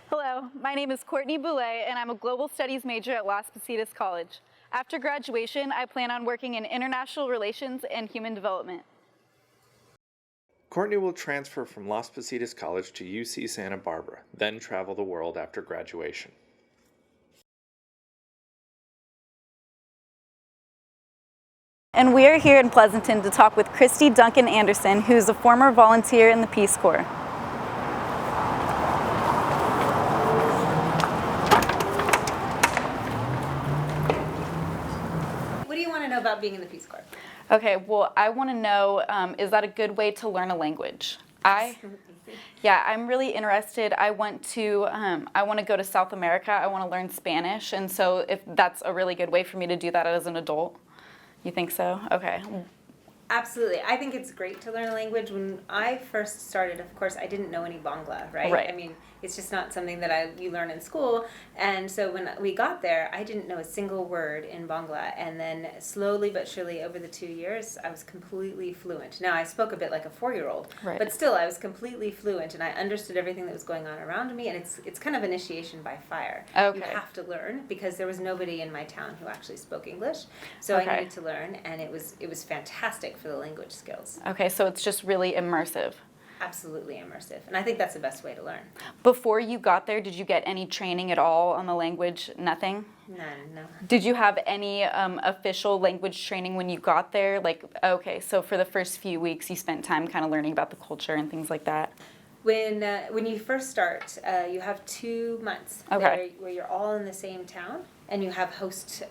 Hello, my name is Courtney Boule, and I'm a Global Studies major at Las Positas College. After graduation, I plan on working in international relations and human development. Courtney will transfer from Las Positas College to UC Santa Barbara, then travel the world after graduation. And we are here in Pleasanton to talk with Christy Duncan Anderson, who's a former volunteer in the Peace Corps. What do you want to know about being in the Peace Corps? Okay, well, I want to know, is that a good way to learn a language? Yeah, I'm really interested. I want to go to South America. I want to learn Spanish, and so if that's a really good way for me to do that as an adult. You think so? Okay. Absolutely. I think it's great to learn a language. When I first started, of course, I didn't know any Bangla, right? Right. I mean, it's just not something that you learn in school. And so when we got there, I didn't know a single word in Bangla. And then slowly but surely over the 2 years, I was completely fluent. Now, I spoke a bit like a 4-year-old, Right. but still I was completely fluent and I understood everything that was going on around me. And it's kind of initiation by fire. Okay. You have to learn because there was nobody in my town who actually spoke English. So Okay. I needed to learn, and it was fantastic for the language skills. Okay, so it's just really immersive. Absolutely immersive. And I think that's the best way to learn. Before you got there, did you get any training at all on the language? Nothing? None, no. Did you have any official language training when you got there? Like, okay, so for the first few weeks, you spent time kind of learning about the culture and things like that? When you first start, you have 2 months Okay. where you're all in the same town, and you have host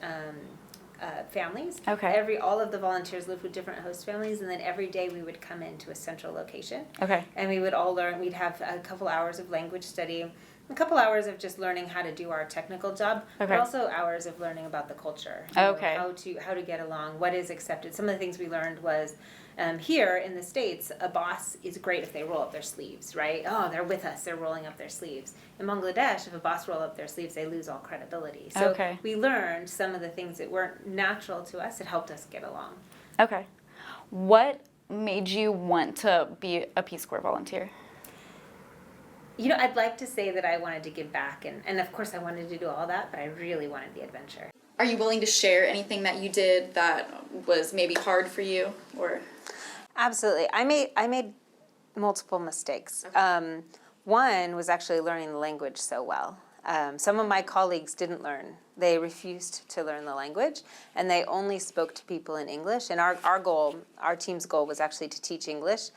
families. Okay. All of the volunteers live with different host families, and then every day we would come into a central location. Okay. And we would all learn. We'd have a couple hours of language study, a couple hours of just learning how to do our technical job, Okay. but also hours of learning about the culture. Okay. How to get along, what is accepted. Some of the things we learned was here in the States, a boss is great if they roll up their sleeves, right? Oh, they're with us, they're rolling up their sleeves. In Bangladesh, if a boss roll up their sleeves, they lose all credibility. So Okay. we learned some of the things that weren't natural to us. It helped us get along. Okay. What made you want to be a Peace Corps volunteer? You know, I'd like to say that I wanted to give back, and of course I wanted to do all that, but I really wanted the adventure. Are you willing to share anything that you did that was maybe hard for you, or? Absolutely. I made multiple mistakes. Okay. One was actually learning the language so well. Some of my colleagues didn't learn. They refused to learn the language, and they only spoke to people in English. And our team's goal was actually to teach English.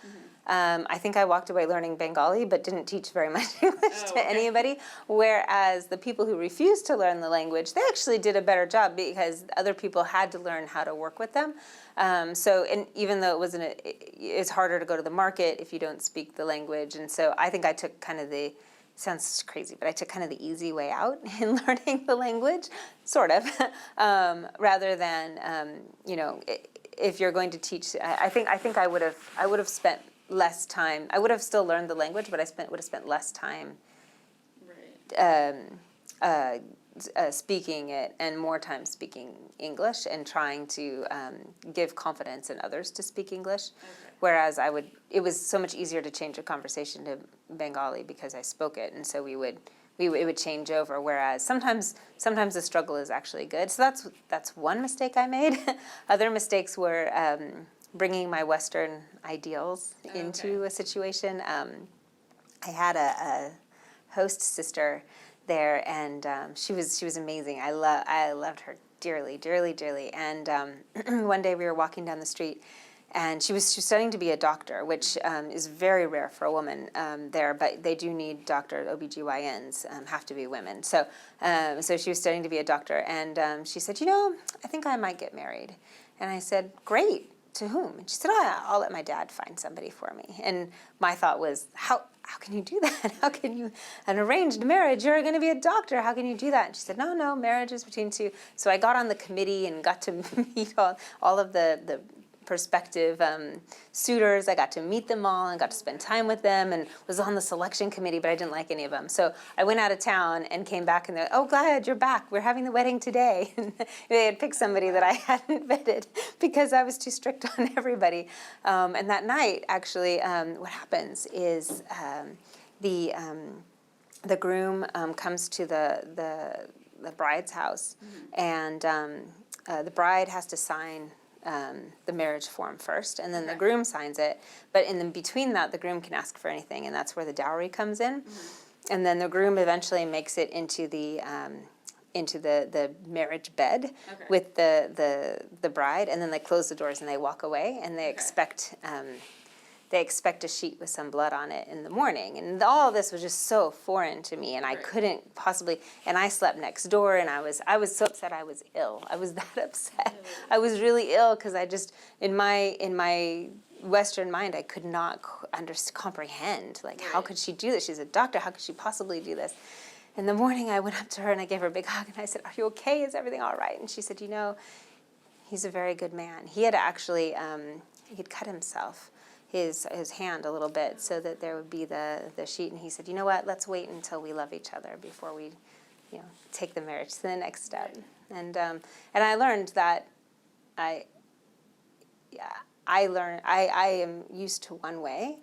I think I walked away learning Bengali, but didn't teach very much English to anybody. Whereas the people who refused to learn the language, they actually did a better job because other people had to learn how to work with them. And even though it's harder to go to the market if you don't speak the language. And so I think I took kind of sounds crazy, but I took kind of the easy way out in learning the language, sort of, rather than, if you're going to teach. I think I would have spent less time. I would have still learned the language, but would have spent less time speaking it and more time speaking English and trying to give confidence in others to speak English. Okay. Whereas it was so much easier to change a conversation to Bengali because I spoke it, and so it would change over. Whereas sometimes the struggle is actually good. So that's one mistake I made. Other mistakes were bringing my Western ideals into a situation. I had a host sister there, and she was amazing. I loved her dearly, dearly, dearly. And one day we were walking down the street, and she was studying to be a doctor, which is very rare for a woman there, but they do need doctors. OBGYNs have to be women. So she was studying to be a doctor, and she said, I think I might get married. And I said, great. To whom? And she said, I'll let my dad find somebody for me. And my thought was, how can you do that? How can you, an arranged marriage, you're going to be a doctor, how can you do that? And she said, no, marriage is between two. So I got on the committee and got to meet all of the prospective suitors. I got to meet them all and got to spend time with them and was on the selection committee, but I didn't like any of them. So I went out of town and came back, and they're, oh, glad you're back. We're having the wedding today. And they had picked somebody that I hadn't vetted because I was too strict on everybody. And that night, actually, what happens is the groom comes to the bride's house, and the bride has to sign the marriage form first, and then the groom signs it. But in between that, the groom can ask for anything, and that's where the dowry comes in. And then the groom eventually makes it into the marriage bed with the bride, and then they close the doors and they walk away, and they expect a sheet with some blood on it in the morning. And all of this was just so foreign to me, and I couldn't possibly, and I slept next door, and I was so upset I was ill. I was that upset. I was really ill because I just, in my Western mind, I could not comprehend, like, how could she do this? She's a doctor. How could she possibly do this? In the morning, I went up to her and I gave her a big hug, and I said, "Are you okay? Is everything all right?" And she said, he's a very good man. He had actually, he'd cut himself, his hand a little bit, so that there would be the sheet. And he said, "You know what? Let's wait until we love each other before we, take the marriage to the next step." And I learned that I am used to one way,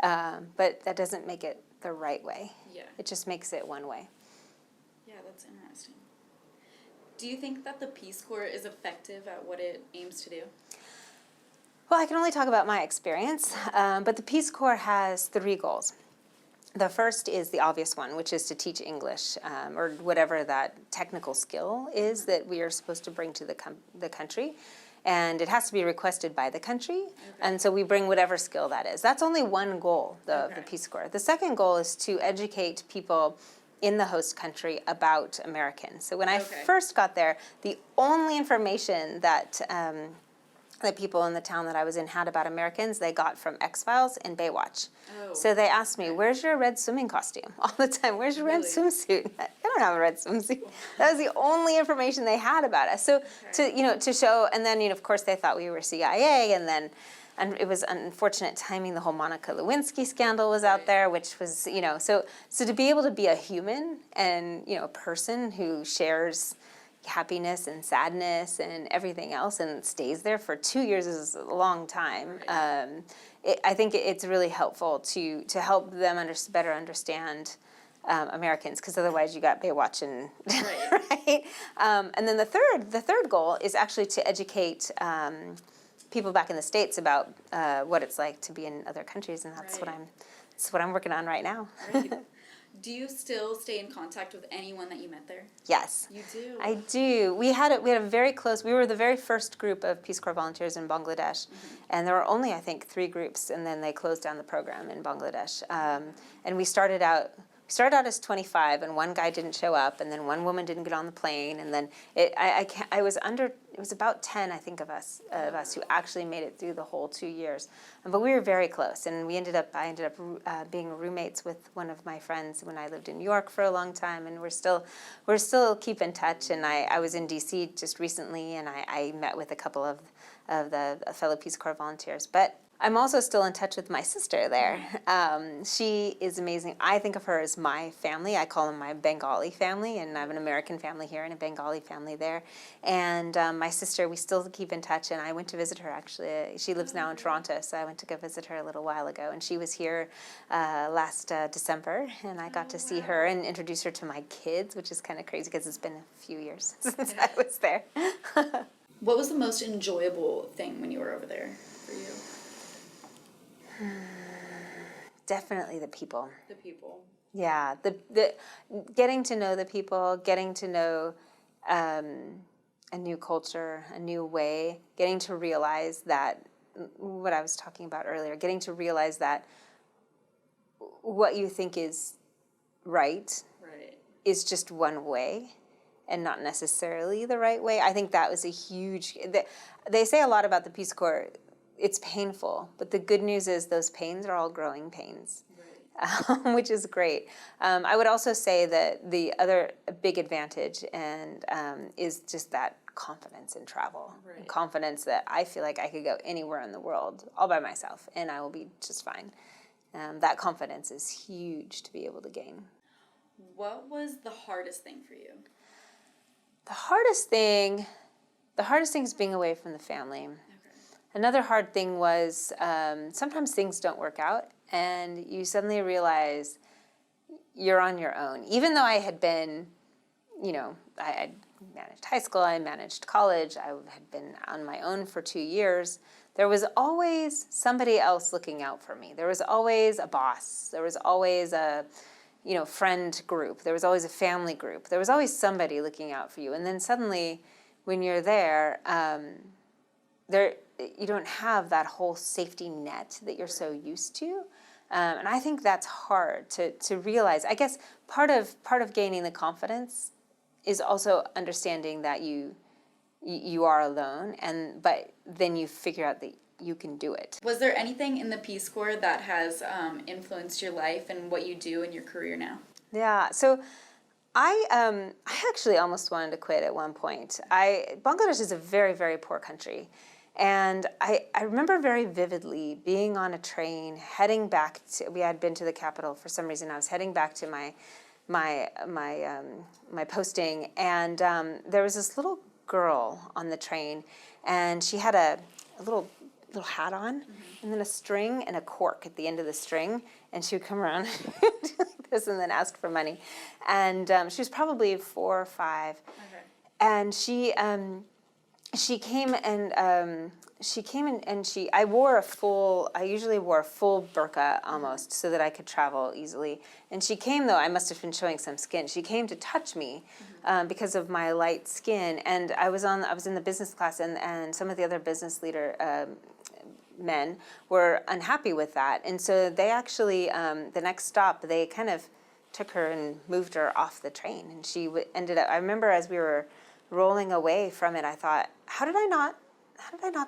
but that doesn't make it the right way. Yeah. It just makes it one way. Yeah, that's interesting. Do you think that the Peace Corps is effective at what it aims to do? Well, I can only talk about my experience, but the Peace Corps has 3 goals. The first is the obvious one, which is to teach English, or whatever that technical skill is that we are supposed to bring to the country. And it has to be requested by the country, and so we bring whatever skill that is. That's only one goal of the Peace Corps. The second goal is to educate people in the host country about Americans. So when I first got there, the only information that the people in the town that I was in had about Americans, they got from X-Files and Baywatch. So they asked me, "Where's your red swimming costume?" All the time. "Where's your red swimsuit?" I don't have a red swimsuit. That was the only information they had about us. So to show, and then of course they thought we were CIA, and it was unfortunate timing. The whole Monica Lewinsky scandal was out there, which was so to be able to be a human and a person who shares happiness and sadness and everything else and stays there for 2 years is a long time. I think it's really helpful to help them better understand Americans, because otherwise you got Baywatch and right. And then the third goal is actually to educate people back in the States about what it's like to be in other countries, and that's what I'm working on right now. Do you still stay in contact with anyone that you met there? Yes. You do? I do. We had a very close, we were the very first group of Peace Corps volunteers in Bangladesh, and there were only, I think, 3 groups, and then they closed down the program in Bangladesh. And we started out as 25, and one guy didn't show up, and then one woman didn't get on the plane, and then it was about 10, I think, of us who actually made it through the whole 2 years. But we were very close, and I ended up being roommates with one of my friends when I lived in New York for a long time, and we're still keep in touch. And I was in DC just recently, and I met with a couple of the fellow Peace Corps volunteers. But I'm also still in touch with my sister there. She is amazing. I think of her as my family. I call them my Bengali family, and I have an American family here and a Bengali family there. And my sister, we still keep in touch, and I went to visit her, actually. She lives now in Toronto, so I went to go visit her a little while ago. And she was here last December, and I got to see her and introduce her to my kids, which is kind of crazy because it's been a few years since I was there. What was the most enjoyable thing when you were over there for you? Definitely the people. The people. Yeah, the getting to know the people, getting to know a new culture, a new way, getting to realize that what I was talking about earlier, getting to realize that what you think is right is just one way and not necessarily the right way. I think that was a huge. They say a lot about the Peace Corps. It's painful, but the good news is those pains are all growing pains, which is great. I would also say that the other big advantage is just that confidence in travel, and confidence that I feel like I could go anywhere in the world all by myself and I will be just fine. That confidence is huge to be able to gain. What was the hardest thing for you? The hardest thing is being away from the family. Another hard thing was sometimes things don't work out, and you suddenly realize you're on your own. Even though I had been, I managed high school, I managed college, I had been on my own for 2 years, there was always somebody else looking out for me. There was always a boss. There was always a, friend group. There was always a family group. There was always somebody looking out for you. And then suddenly, when you're there, you don't have that whole safety net that you're so used to. And I think that's hard to realize. I guess part of gaining the confidence is also understanding that you are alone, but then you figure out that you can do it. Was there anything in the Peace Corps that has influenced your life and what you do in your career now? Yeah, so I actually almost wanted to quit at one point. Bangladesh is a very, very poor country. And I remember very vividly being on a train, heading back to, we had been to the capital for some reason. I was heading back to my posting, and there was this little girl on the train, and she had a little hat on, and then a string and a cork at the end of the string, and she would come around do like this and then ask for money. And she was probably 4 or 5, okay. And she came and I usually wore a full burqa almost so that I could travel easily. And she came, though I must have been showing some skin. She came to touch me because of my light skin. And I was in the business class, and some of the other business leader men were unhappy with that. And so they actually, the next stop, they kind of took her and moved her off the train. And she ended up, I remember as we were rolling away from it, I thought, how did I not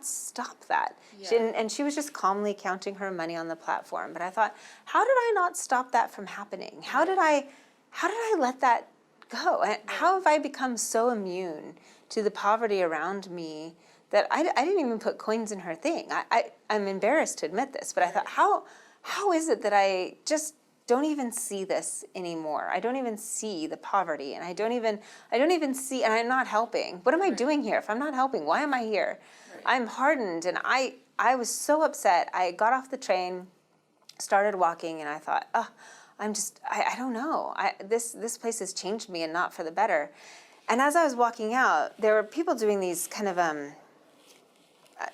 stop that? Yeah. She was just calmly counting her money on the platform. But I thought, how did I not stop that from happening? How did I let that go? And how have I become so immune to the poverty around me that I didn't even put coins in her thing? I'm embarrassed to admit this, but I thought, how is it that I just don't even see this anymore? I don't even see the poverty, and I don't even see, and I'm not helping. What am I doing here? If I'm not helping, why am I here? Right. I'm hardened, and I was so upset. I got off the train, started walking, and I thought, I don't know. This place has changed me, and not for the better. And as I was walking out, there were people doing these kind of,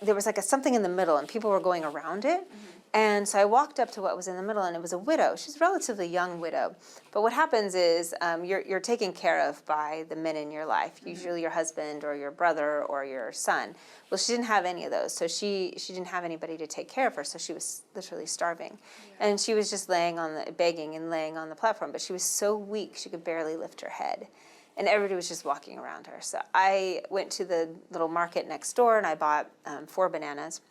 there was like something in the middle, and people were going around it. Mm-hmm. And so I walked up to what was in the middle, and it was a widow. She's a relatively young widow. But what happens is you're taken care of by the men in your life, usually your husband or your brother or your son. Well, she didn't have any of those, so she didn't have anybody to take care of her, so she was literally starving. Yeah. And she was just begging and laying on the platform, but she was so weak she could barely lift her head. And everybody was just walking around her. So I went to the little market next door, and I bought 4 bananas,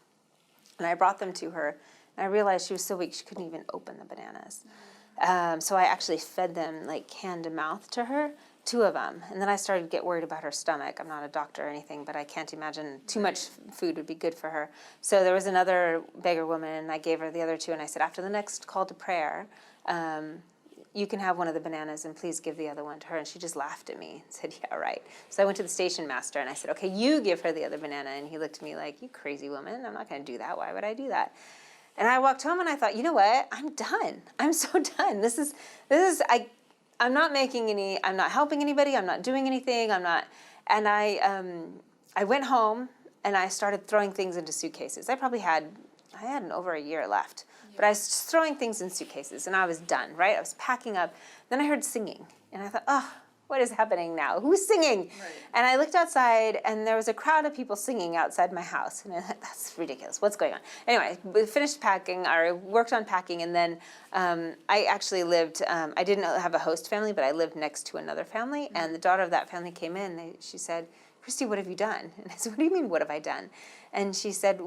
and I brought them to her. And I realized she was so weak she couldn't even open the bananas. So I actually fed them like hand to mouth to her, 2 of them. And then I started to get worried about her stomach. I'm not a doctor or anything, but I can't imagine too much food would be good for her. So there was another beggar woman, and I gave her the other 2. And I said, after the next call to prayer, you can have one of the bananas, and please give the other one to her. And she just laughed at me and said, yeah, right. So I went to the station master, and I said, okay, you give her the other banana. And he looked at me like, you crazy woman. I'm not going to do that. Why would I do that? And I walked home, and I thought, you know what? I'm done. I'm so done. I'm not helping anybody. I'm not doing anything. And I went home, and I started throwing things into suitcases. I had over a year left, but I was just throwing things in suitcases, and I was done, right? I was packing up. Then I heard singing, and I thought, what is happening now? Who's singing? Right. And I looked outside, and there was a crowd of people singing outside my house. And I thought, that's ridiculous. What's going on? Anyway, we finished packing, or worked on packing, and then I actually lived, I didn't have a host family, but I lived next to another family. Mm-hmm. And the daughter of that family came in. She said, Christy, what have you done? And I said, what do you mean, what have I done? And she said,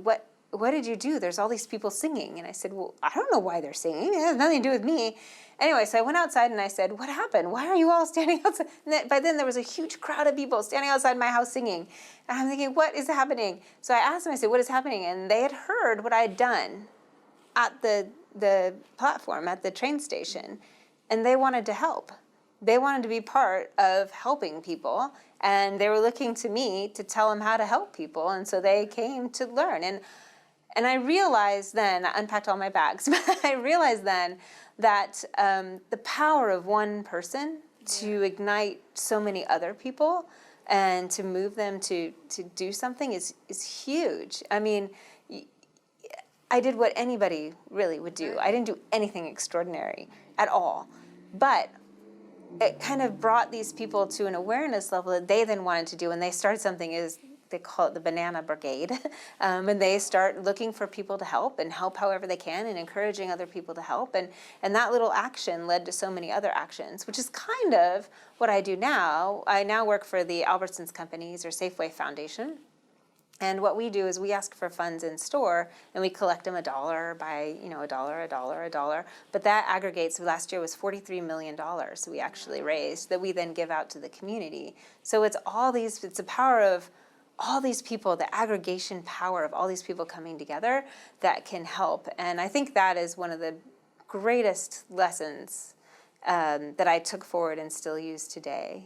What did you do? There's all these people singing. And I said, well, I don't know why they're singing. It has nothing to do with me. Anyway, so I went outside, and I said, what happened? Why are you all standing outside? By then, there was a huge crowd of people standing outside my house singing. And I'm thinking, what is happening? So I asked them, I said, what is happening? And they had heard what I had done at the platform, at the train station. And they wanted to help. They wanted to be part of helping people. And they were looking to me to tell them how to help people. And so they came to learn. And I realized then, I unpacked all my bags, but I realized then that the power of one person to ignite so many other people and to move them to do something is huge. I mean, I did what anybody really would do. I didn't do anything extraordinary at all. But it kind of brought these people to an awareness level that they then wanted to do, and they started something they call it the Banana Brigade, and they start looking for people to help and help however they can and encouraging other people to help. And that little action led to so many other actions, which is kind of what I do now. I now work for the Albertsons Companies or Safeway Foundation. And what we do is we ask for funds in store, and we collect them $1 by, $1. But that aggregates, last year was $43 million we actually raised that we then give out to the community. So it's the power of all these people, the aggregation power of all these people coming together that can help. And I think that is one of the greatest lessons that I took forward and still use today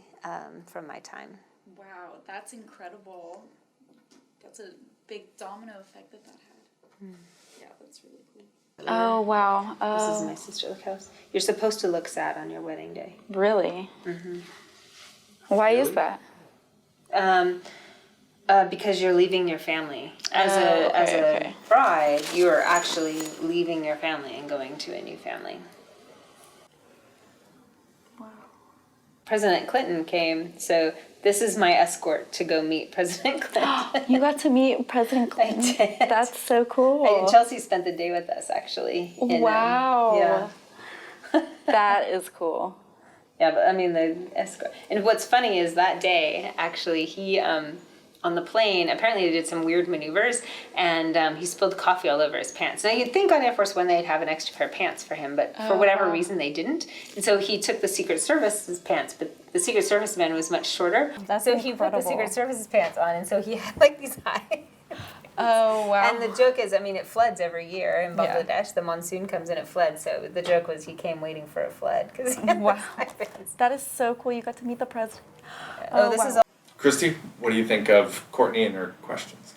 from my time. Wow, that's incredible. That's a big domino effect that had. Yeah, that's really cool. Oh, wow. This is my sister. Look how you're supposed to look sad on your wedding day. Really? Why is that? Because you're leaving your family. As a bride, you are actually leaving your family and going to a new family. Wow. President Clinton came, so this is my escort to go meet President Clinton. You got to meet President Clinton? I did. That's so cool. And Chelsea spent the day with us, actually. Wow. That is cool. Yeah, but I mean, the escort. And what's funny is that day, actually, he, on the plane, apparently they did some weird maneuvers, and he spilled coffee all over his pants. Now, you'd think on Air Force One they'd have an extra pair of pants for him, but for whatever reason they didn't. And so he took the Secret Service's pants, but the Secret Service man was much shorter. That's so incredible. He put the Secret Service's pants on, and so he had like these high. Oh, wow. And the joke is, I mean, it floods every year in Bangladesh. The monsoon comes and it floods. So the joke was he came waiting for a flood because he had Wow. high pants. That is so cool. You got to meet the president. This is all. Christy, what do you think of Courtney and her questions?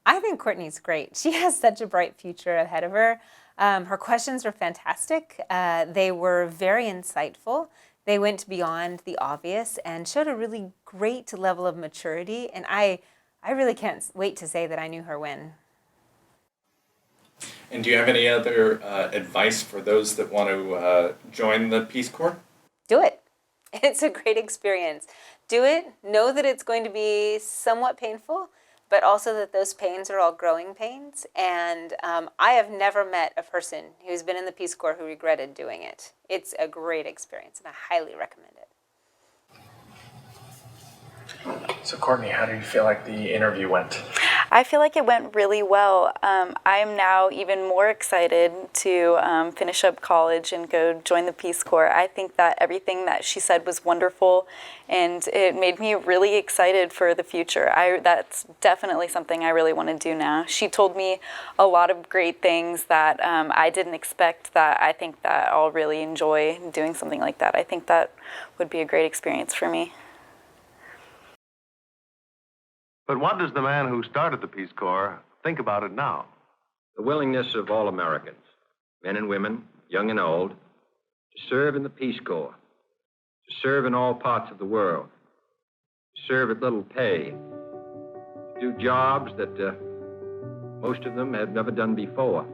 I think Courtney's great. She has such a bright future ahead of her. Her questions were fantastic. They were very insightful. They went beyond the obvious and showed a really great level of maturity. And I really can't wait to say that I knew her when. And do you have any other advice for those that want to join the Peace Corps? Do it. It's a great experience. Do it. Know that it's going to be somewhat painful, but also that those pains are all growing pains. And I have never met a person who's been in the Peace Corps who regretted doing it. It's a great experience, and I highly recommend it. So Courtney, how do you feel like the interview went? I feel like it went really well. I'm now even more excited to finish up college and go join the Peace Corps. I think that everything that she said was wonderful, and it made me really excited for the future. That's definitely something I really want to do now. She told me a lot of great things that I didn't expect, that I think that I'll really enjoy doing something like that. I think that would be a great experience for me. But what does the man who started the Peace Corps think about it now? The willingness of all Americans, men and women, young and old, to serve in the Peace Corps, to serve in all parts of the world, to serve at little pay, to do jobs that most of them have never done before,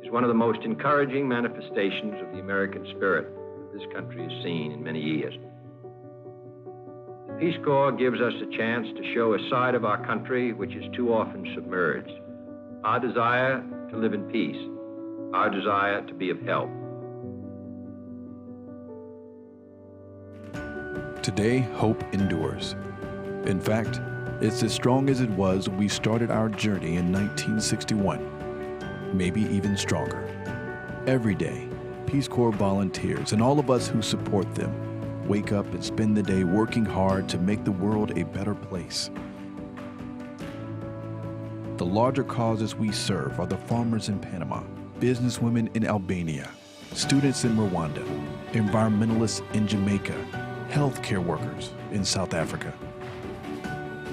is one of the most encouraging manifestations of the American spirit that this country has seen in many years. The Peace Corps gives us a chance to show a side of our country which is too often submerged. Our desire to live in peace, our desire to be of help. Today, hope endures. In fact, it's as strong as it was when we started our journey in 1961, maybe even stronger. Every day, Peace Corps volunteers and all of us who support them wake up and spend the day working hard to make the world a better place. The larger causes we serve are the farmers in Panama, businesswomen in Albania, students in Rwanda, environmentalists in Jamaica, healthcare workers in South Africa.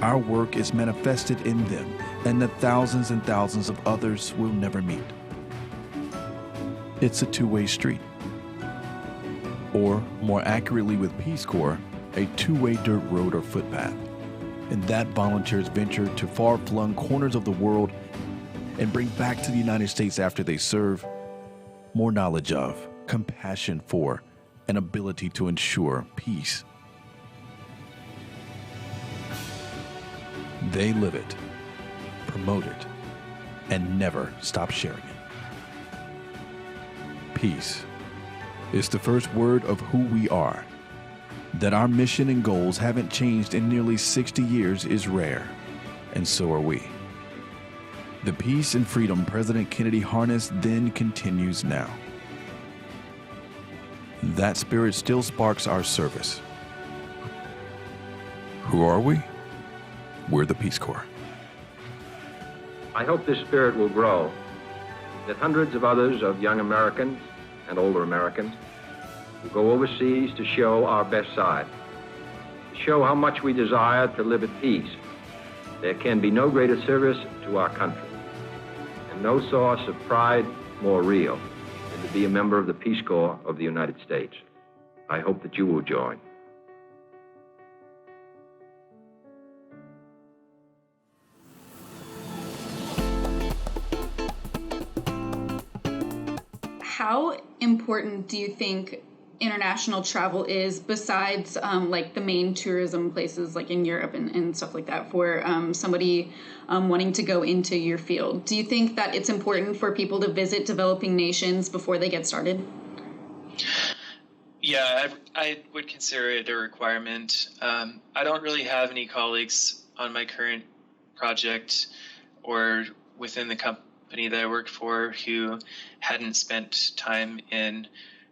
Our work is manifested in them and the thousands and thousands of others we'll never meet. It's a two-way street. or more accurately with Peace Corps, a two-way dirt road or footpath. And that volunteers venture to far-flung corners of the world and bring back to the United States after they serve more knowledge of, compassion for, and ability to ensure peace. They live it, promote it, and never stop sharing it. Peace is the first word of who we are. That our mission and goals haven't changed in nearly 60 years is rare, and so are we. The peace and freedom President Kennedy harnessed then continues now. That spirit still sparks our service. Who are we? We're the Peace Corps. I hope this spirit will grow, that hundreds of others of young Americans and older Americans will go overseas to show our best side, to show how much we desire to live at peace. There can be no greater service to our country, and no source of pride more real than to be a member of the Peace Corps of the United States. I hope that you will join. How important do you think international travel is besides like the main tourism places like in Europe and stuff like that for somebody wanting to go into your field? Do you think that it's important for people to visit developing nations before they get started? Yeah, I would consider it a requirement. I don't really have any colleagues on my current project or within the company that I worked for who hadn't spent time in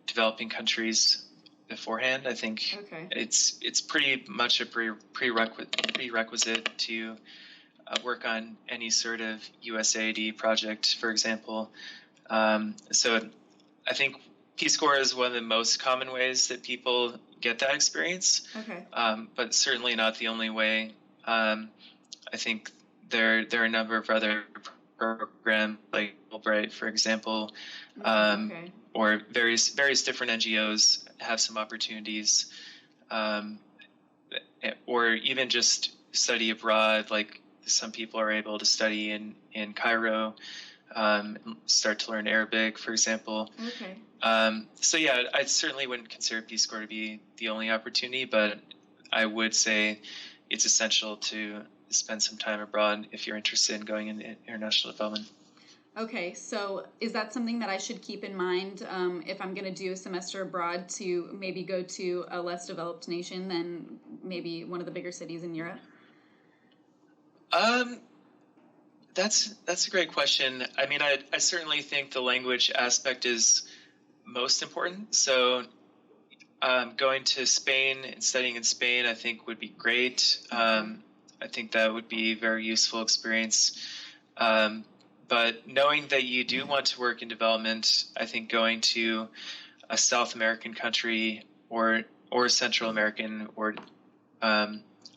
developing countries beforehand. I think it's pretty much a prerequisite to work on any sort of USAID project, for example. So I think Peace Corps is one of the most common ways that people get that experience, but certainly not the only way. I think there are a number of other programs like Fulbright, for example, or various different NGOs have some opportunities, or even just study abroad. Like some people are able to study in Cairo, start to learn Arabic, for example. So yeah, I certainly wouldn't consider Peace Corps to be the only opportunity, but I would say it's essential to spend some time abroad if you're interested in going into international development. Okay, so is that something that I should keep in mind if I'm going to do a semester abroad, to maybe go to a less developed nation than maybe one of the bigger cities in Europe? That's a great question. I mean, I certainly think the language aspect is most important. So going to Spain and studying in Spain, I think would be great. I think that would be a very useful experience. But knowing that you do want to work in development, I think going to a South American country or Central American or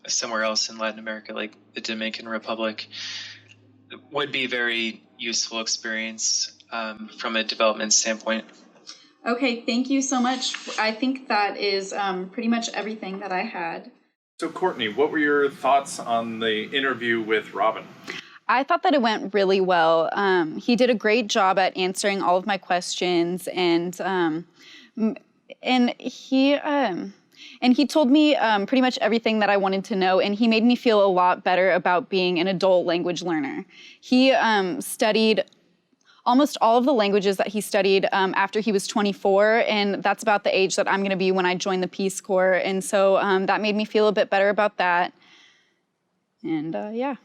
somewhere else in Latin America, like the Dominican Republic, would be a very useful experience from a development standpoint. Okay, thank you so much. I think that is pretty much everything that I had. So Courtney, what were your thoughts on the interview with Robin? I thought that it went really well. He did a great job at answering all of my questions, and he told me pretty much everything that I wanted to know, and he made me feel a lot better about being an adult language learner. He studied almost all of the languages that he studied after he was 24, and that's about the age that I'm going to be when I join the Peace Corps, and so that made me feel a bit better about that, and yeah.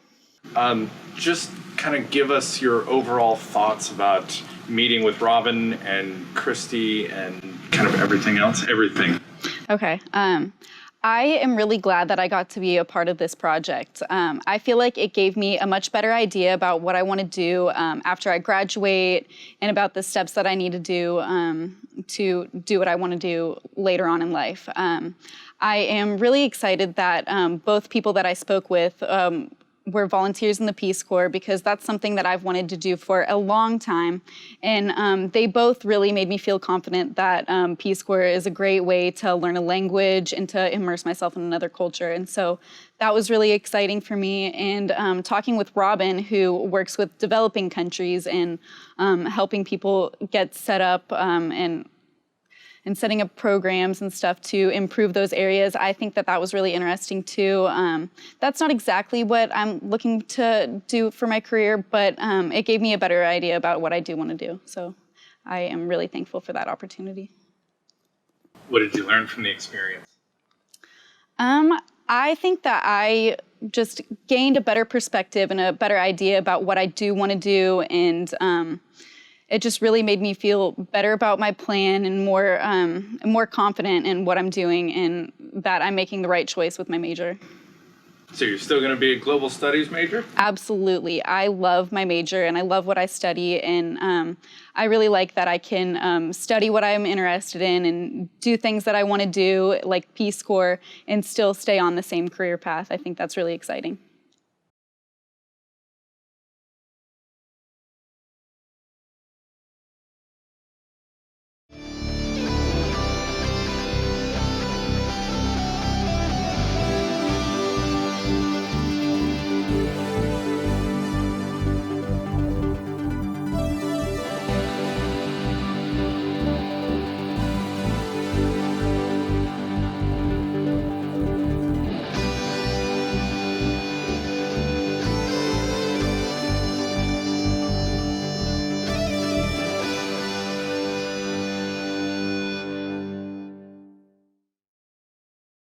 Just kind of give us your overall thoughts about meeting with Robin and Christy and kind of everything else. Everything. Okay. I am really glad that I got to be a part of this project. I feel like it gave me a much better idea about what I want to do after I graduate and about the steps that I need to do what I want to do later on in life. I am really excited that both people that I spoke with were volunteers in the Peace Corps, because that's something that I've wanted to do for a long time. And they both really made me feel confident that Peace Corps is a great way to learn a language and to immerse myself in another culture. And so that was really exciting for me. And talking with Robin, who works with developing countries and helping people get set up and setting up programs and stuff to improve those areas, I think that that was really interesting too. That's not exactly what I'm looking to do for my career, but it gave me a better idea about what I do want to do. So I am really thankful for that opportunity. What did you learn from the experience? I think that I just gained a better perspective and a better idea about what I do want to do, and it just really made me feel better about my plan and more confident in what I'm doing and that I'm making the right choice with my major. So you're still going to be a global studies major? Absolutely. I love my major and I love what I study, and I really like that I can study what I'm interested in and do things that I want to do, like Peace Corps, and still stay on the same career path. I think that's really exciting.